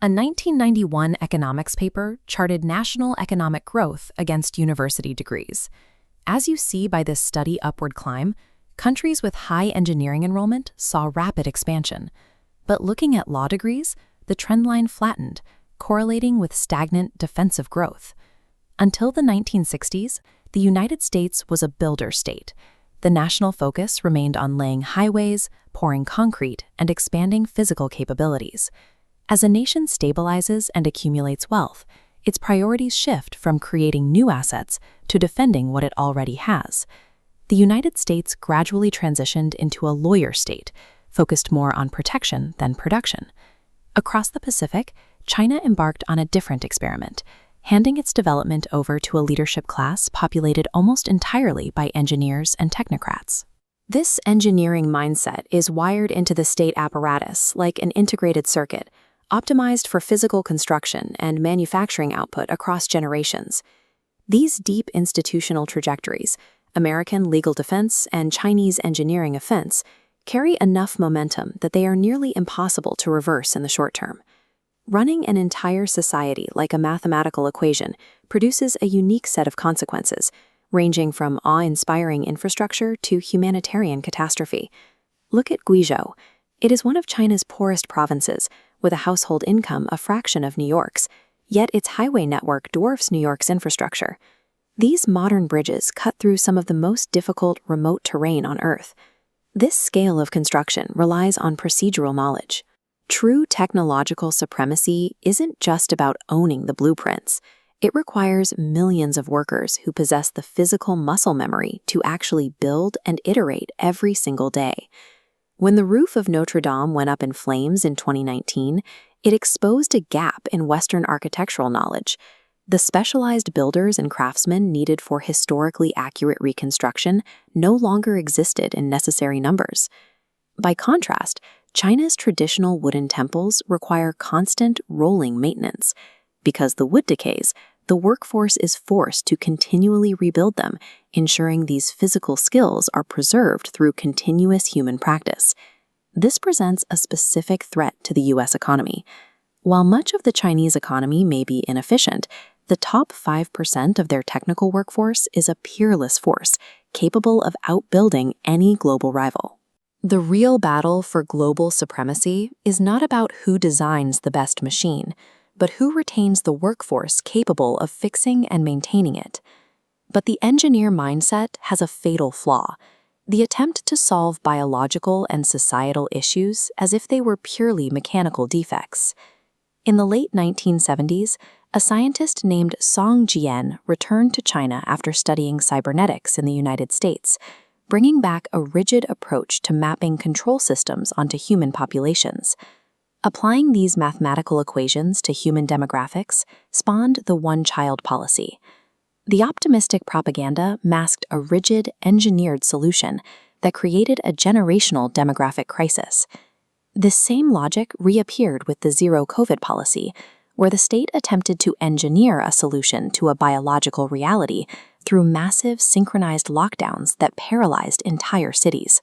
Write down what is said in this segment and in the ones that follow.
A 1991 economics paper charted national economic growth against university degrees. As you see by this steady upward climb, countries with high engineering enrollment saw rapid expansion. But looking at law degrees, the trendline flattened, correlating with stagnant defensive growth. Until the 1960s, the United States was a builder state. The national focus remained on laying highways, pouring concrete, and expanding physical capabilities. As a nation stabilizes and accumulates wealth, its priorities shift from creating new assets to defending what it already has. The United States gradually transitioned into a lawyer state, focused more on protection than production. Across the Pacific, China embarked on a different experiment, handing its development over to a leadership class populated almost entirely by engineers and technocrats. This engineering mindset is wired into the state apparatus like an integrated circuit, optimized for physical construction and manufacturing output across generations. These deep institutional trajectories, American legal defense and Chinese engineering offense, carry enough momentum that they are nearly impossible to reverse in the short term. Running an entire society like a mathematical equation produces a unique set of consequences, ranging from awe-inspiring infrastructure to humanitarian catastrophe. Look at Guizhou. It is one of China's poorest provinces, with a household income a fraction of New York's, yet its highway network dwarfs New York's infrastructure. These modern bridges cut through some of the most difficult remote terrain on Earth. This scale of construction relies on procedural knowledge. True technological supremacy isn't just about owning the blueprints. It requires millions of workers who possess the physical muscle memory to actually build and iterate every single day. When the roof of Notre Dame went up in flames in 2019, it exposed a gap in Western architectural knowledge. The specialized builders and craftsmen needed for historically accurate reconstruction no longer existed in necessary numbers. By contrast, China's traditional wooden temples require constant rolling maintenance. Because the wood decays, the workforce is forced to continually rebuild them, ensuring these physical skills are preserved through continuous human practice. This presents a specific threat to the U.S. economy. While much of the Chinese economy may be inefficient, the top 5% of their technical workforce is a peerless force, capable of outbuilding any global rival. The real battle for global supremacy is not about who designs the best machine, but who retains the workforce capable of fixing and maintaining it. But the engineer mindset has a fatal flaw: the attempt to solve biological and societal issues as if they were purely mechanical defects. In the late 1970s, a scientist named Song Jian returned to China after studying cybernetics in the United States, bringing back a rigid approach to mapping control systems onto human populations. Applying these mathematical equations to human demographics spawned the one-child policy. The optimistic propaganda masked a rigid, engineered solution that created a generational demographic crisis. This same logic reappeared with the zero-COVID policy, where the state attempted to engineer a solution to a biological reality through massive synchronized lockdowns that paralyzed entire cities.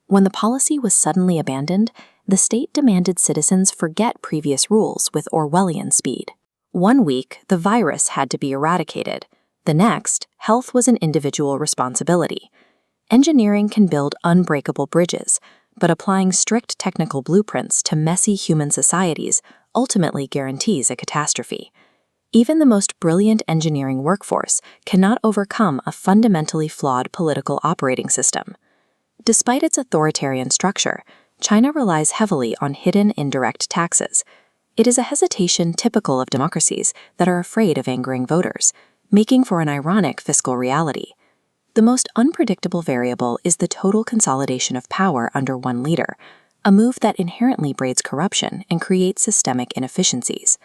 When the policy was suddenly abandoned, the state demanded citizens forget previous rules with Orwellian speed. 1 week, the virus had to be eradicated. The next, health was an individual responsibility. Engineering can build unbreakable bridges, but applying strict technical blueprints to messy human societies ultimately guarantees a catastrophe. Even the most brilliant engineering workforce cannot overcome a fundamentally flawed political operating system. Despite its authoritarian structure, China relies heavily on hidden indirect taxes. It is a hesitation typical of democracies that are afraid of angering voters, making for an ironic fiscal reality. The most unpredictable variable is the total consolidation of power under one leader, a move that inherently breeds corruption and creates systemic inefficiencies.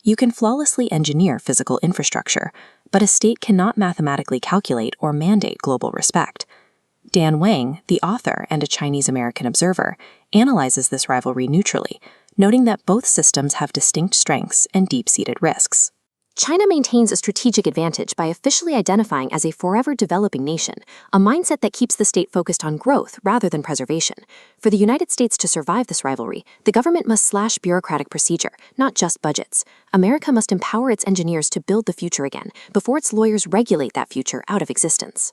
You can flawlessly engineer physical infrastructure, but a state cannot mathematically calculate or mandate global respect. Dan Wang, the author and a Chinese-American observer, analyzes this rivalry neutrally, noting that both systems have distinct strengths and deep-seated risks. China maintains a strategic advantage by officially identifying as a forever developing nation, a mindset that keeps the state focused on growth rather than preservation. For the United States to survive this rivalry, the government must slash bureaucratic procedure, not just budgets. America must empower its engineers to build the future again before its lawyers regulate that future out of existence.